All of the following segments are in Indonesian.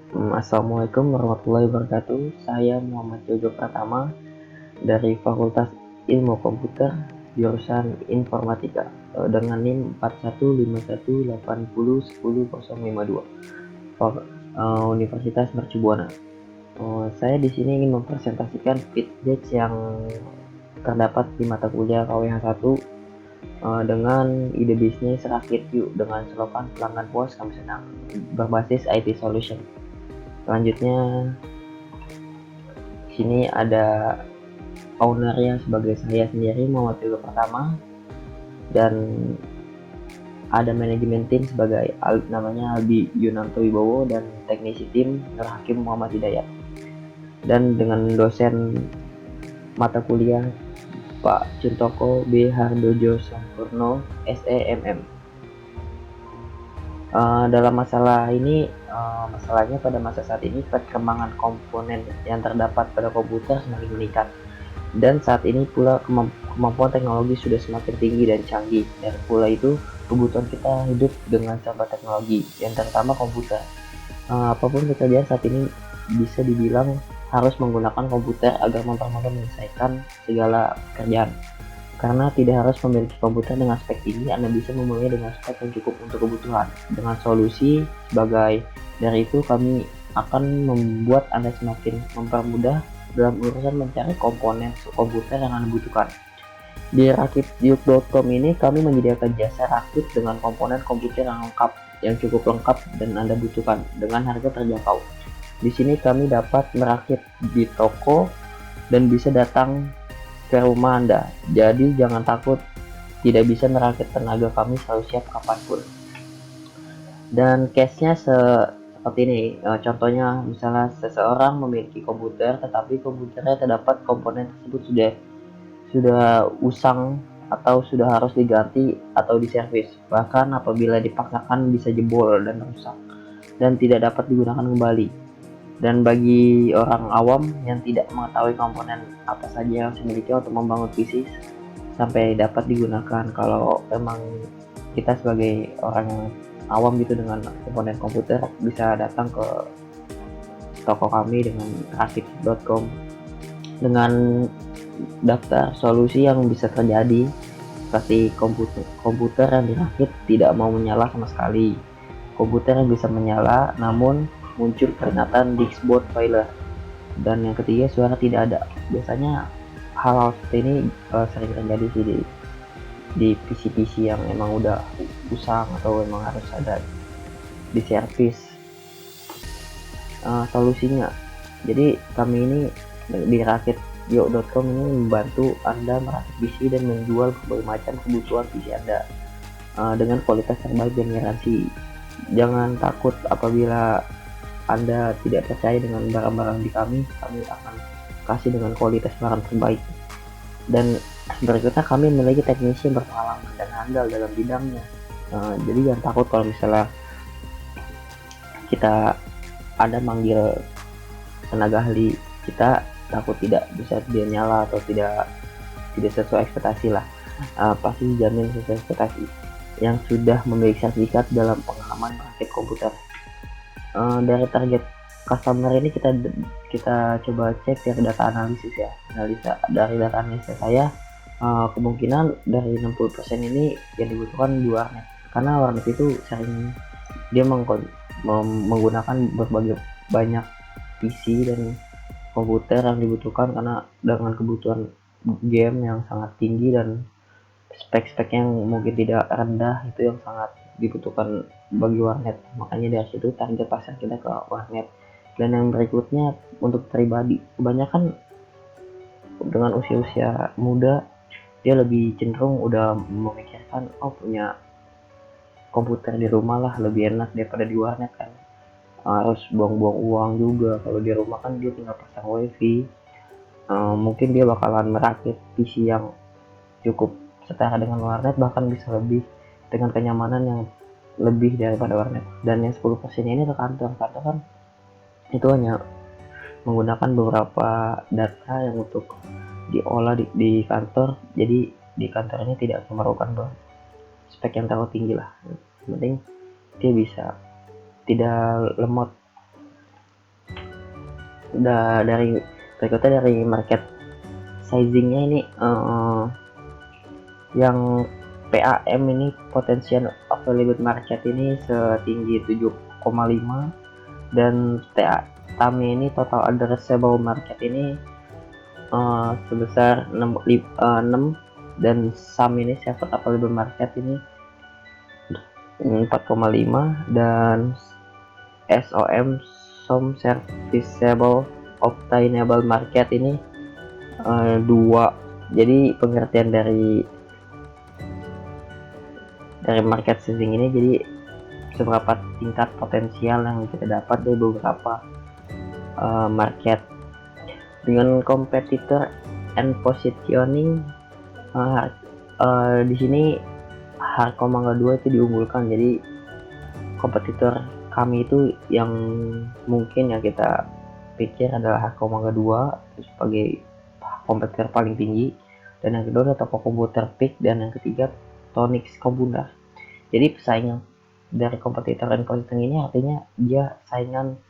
Assalamualaikum warahmatullahi wabarakatuh. Saya Muhammad Jojo Pratama dari Fakultas Ilmu Komputer jurusan Informatika dengan NIM 4151801052 Universitas Mercubuana. Saya di sini ingin mempresentasikan feedback yang terdapat di mata kuliah KWH 1 dengan ide bisnis rakit yuk dengan slogan pelanggan puas kami senang berbasis IT solution. Selanjutnya sini ada ownernya sebagai saya sendiri Muhammad Yoga Pertama, dan ada manajemen tim sebagai namanya Albi Yunanto Wibowo dan teknisi tim Nur Hakim Muhammad Hidayat, dan dengan dosen mata kuliah Pak Cintoko B. Hardojo Sampurno SEMM. Dalam masalah ini, masalahnya pada masa saat ini perkembangan komponen yang terdapat pada komputer semakin meningkat, dan saat ini pula kemampuan teknologi sudah semakin tinggi dan canggih, dan pula itu kebutuhan kita hidup dengan serba teknologi yang terutama komputer. Apapun pekerjaan saat ini bisa dibilang harus menggunakan komputer agar mempermudah menyelesaikan segala pekerjaan. Karena tidak harus memiliki komputer dengan spek tinggi, Anda bisa memulainya dengan spek yang cukup untuk kebutuhan. Dengan solusi sebagai dari itu, kami akan membuat Anda semakin mempermudah dalam urusan mencari komponen komputer yang Anda butuhkan. Di rakitdiuk.com ini kami menyediakan jasa rakit dengan komponen komputer yang cukup lengkap dan Anda butuhkan dengan harga terjangkau. Di sini kami dapat merakit di toko dan bisa datang ke rumah Anda. Jadi jangan takut tidak bisa merakit, tenaga kami selalu siap kapanpun. Dan case-nya seperti ini. Contohnya misalnya seseorang memiliki komputer tetapi komputernya terdapat komponen tersebut sudah usang atau sudah harus diganti atau diservis. Bahkan apabila dipaksakan bisa jebol dan rusak dan tidak dapat digunakan kembali. Dan bagi orang awam yang tidak mengetahui komponen apa saja yang dimiliki untuk membangun PC sampai dapat digunakan, kalau memang kita sebagai orang yang awam gitu dengan komponen komputer bisa datang ke toko kami dengan rakit.com dengan daftar solusi yang bisa terjadi, seperti komputer yang dirakit tidak mau menyala sama sekali, komputer yang bisa menyala namun muncul peringatan diskboard failure, dan yang ketiga suara tidak ada. Biasanya hal-hal seperti ini sering terjadi sih di PC-PC yang emang udah usang atau emang harus ada di servis. Solusinya, jadi kami ini di rakityo.com ini membantu Anda merakit PC dan menjual berbagai macam kebutuhan PC Anda dengan kualitas terbaik dan garansi. Jangan takut apabila Anda tidak percaya dengan barang-barang di kami akan kasih dengan kualitas barang terbaik. Dan berikutnya kami memiliki teknisi yang berpengalaman dan handal dalam bidangnya. Jadi jangan takut kalau misalnya kita ada manggil tenaga ahli, kita takut tidak bisa dia nyala atau tidak sesuai ekspektasi lah. Pasti dijamin sesuai ekspektasi yang sudah memiliki sertifikat dalam pengalaman merakit komputer. Dari target customer ini kita coba cek dari data analisis ya. Dari data analisis saya, kemungkinan dari 60% ini yang dibutuhkan di warnet, karena warnet itu sering dia menggunakan berbagai banyak PC dan komputer yang dibutuhkan karena dengan kebutuhan game yang sangat tinggi dan spek-spek yang mungkin tidak rendah, itu yang sangat dibutuhkan bagi warnet. Makanya dari situ target pasar kita ke warnet. Dan yang berikutnya untuk pribadi, kebanyakan dengan usia-usia muda dia lebih cenderung udah memikirkan punya komputer di rumah lah lebih enak daripada di warnet kan, harus buang-buang uang juga. Kalau di rumah kan dia tinggal pasang wifi. Mungkin dia bakalan merakit PC yang cukup setara dengan warnet, bahkan bisa lebih dengan kenyamanan yang lebih daripada warnet. Dan yang 10% ini ke kantor kan itu hanya menggunakan beberapa data yang untuk diolah di kantor, jadi di kantornya tidak memerlukan spek yang terlalu tinggi lah. Yang penting dia bisa tidak lemot Dari berikutnya dari market sizingnya ini, yang PAM ini potential available market ini setinggi 7,5, dan TAM ini total addressable market ini sebesar 6, dan SAM ini served available market ini 4,5, dan SOM serviceable obtainable market ini 2. Jadi pengertian dari market sizing ini, jadi seberapa tingkat potensial yang kita dapat dari beberapa market. Dengan competitor and positioning, di sini Harko Mangga 2 itu diunggulkan. Jadi kompetitor kami itu yang mungkin ya kita pikir adalah Harko Mangga 2 sebagai kompetitor paling tinggi, dan yang kedua adalah toko komputer PIK, dan yang ketiga Tonix Komputer. Jadi pesaing dari kompetitor dan positioning ini artinya dia saingan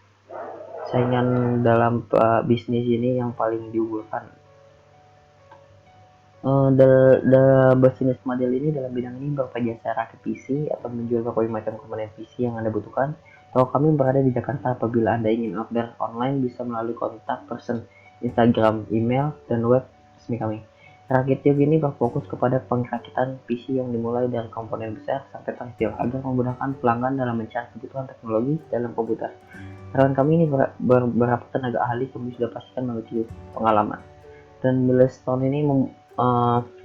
dalam bisnis ini yang paling diunggulkan. The business model ini dalam bidang ini berupa jasa rakit PC atau menjual berbagai macam komponen PC yang Anda butuhkan. Toko kami berada di Jakarta. Apabila Anda ingin order online, bisa melalui kontak person Instagram, email, dan web resmi kami. Rakit Yog ini berfokus kepada pengerakitan PC yang dimulai dari komponen besar sampai terkecil agar memudahkan pelanggan dalam mencari kebutuhan teknologi dalam komputer. Karyawan kami ini beberapa tenaga ahli kami sudah pastikan memiliki pengalaman. Dan Milestone ini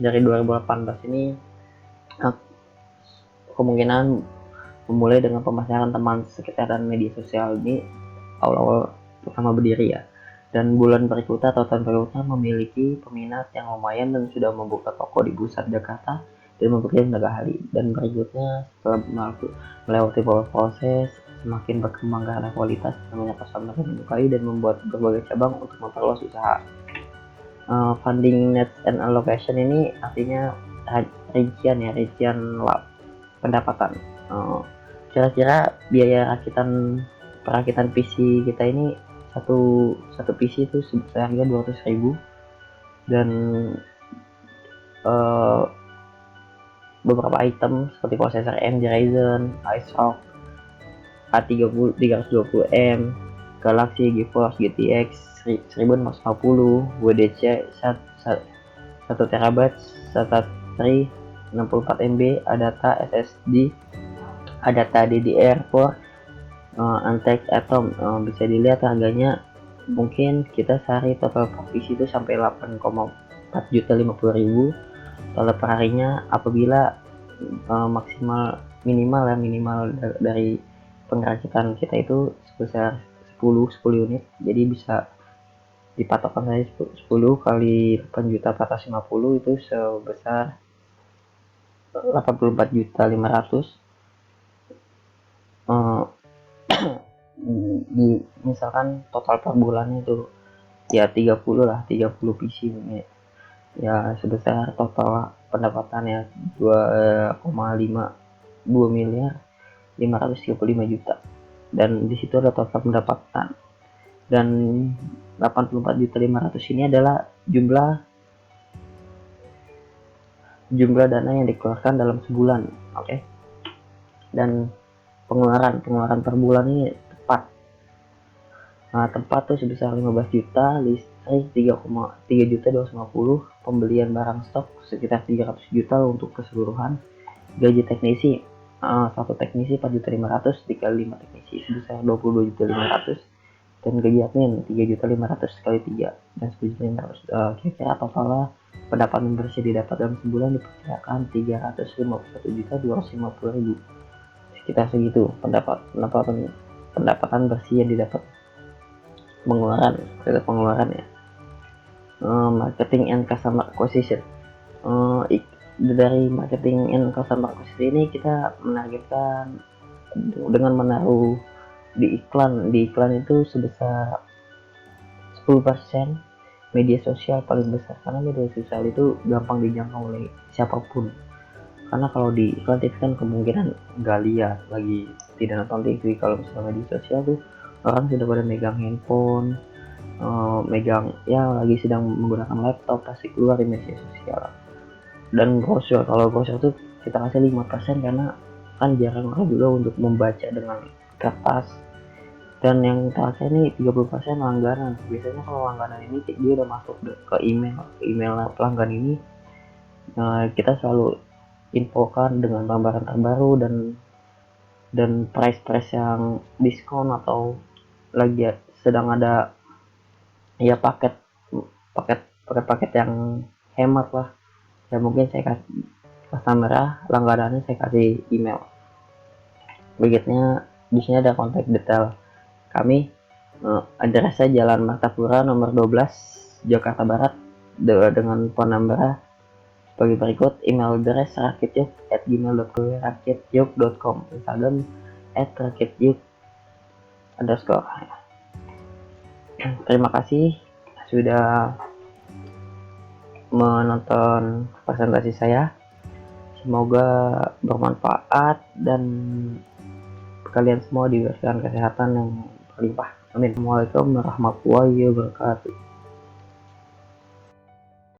dari 2018 ini kemungkinan memulai dengan pemasaran teman sekitar dan media sosial ini awal-awal pertama berdiri ya. Dan bulan berikutnya atau tahun berikutnya memiliki peminat yang lumayan dan sudah membuka toko di pusat Jakarta dan memiliki tenaga ahli. Dan berikutnya setelah melewati beberapa proses, semakin berkembang karena kualitas namanya customer yang menyukai dan membuat berbagai cabang untuk memperluas usaha. Funding net and allocation ini artinya rincian pendapatan. Kira-kira biaya perakitan PC kita ini satu PC itu seharga 200.000, dan beberapa item seperti prosesor AMD Ryzen, iSoc A320M, Galaxy GeForce GTX 1650, WDC 1 TB, SATA 3 64 MB, ADATA SSD, ADATA DDR4, Antec Atom. Bisa dilihat harganya, mungkin kita sehari total PC itu sampai 8,450.000 total perharinya apabila minimal dari pengerakitan kita itu sebesar 10 unit. Jadi bisa dipatokkan saya 10 kali 8.450 itu sebesar 84.500.000. Misalkan total per bulannya itu ya 30 PC ya, sebesar total pendapatannya 2,5 miliar 535 juta, dan di situ ada total pendapatan. Dan 84.500.000 ini adalah jumlah dana yang dikeluarkan dalam sebulan. Oke. Dan pengeluaran per bulan ini tempat tuh sebesar 15 juta, listrik 3 juta 250, pembelian barang stok sekitar 300 juta untuk keseluruhan, gaji teknisi satu teknisi 4.500.000 dikali 5 teknisi sebesar 22.500.000, dan gaji admin 3.500.000 kali 3 dan 10.500.000. Kira-kira totalnya pendapatan bersih didapat dalam sebulan diperkirakan 351.250.000, sekitar segitu pendapatan bersih yang didapat. Pengeluaran ya. Marketing and customer acquisition. Dari marketing and customer acquisition ini kita menargetkan dengan menaruh di iklan itu sebesar 10% media sosial paling besar, karena media sosial itu gampang dijangkau oleh siapapun. Karena kalau di iklan TV kan kemungkinan nggak lihat, lagi tidak nonton TV. Kalau misalnya media sosial tuh orang sudah pada megang handphone, megang ya lagi sedang menggunakan laptop pasti keluar di media sosial. Dan brosur, kalau brosur tuh kita kasih 5% karena kan jarang orang juga untuk membaca dengan kertas. Dan yang terakhir nih 30% langganan. Biasanya kalau langganan ini dia udah masuk ke email pelanggan ini, kita selalu infokan dengan gambaran terbaru dan price yang diskon atau lagi sedang ada ya paket yang hemat lah. Ya mungkin saya kasih customer langganannya saya kasih email. Berikutnya di sini ada kontak detail kami, addressnya Jalan Martapura nomor 12 Jakarta Barat dengan phone number sebagai berikut: email address rakityuk@gmail.com, rakityuk.com, Instagram @rakityuk underscore. Terima kasih sudah menonton presentasi saya. Semoga bermanfaat dan kalian semua diberikan kesehatan yang berlimpah. Amin. Assalamualaikum warahmatullahi wabarakatuh.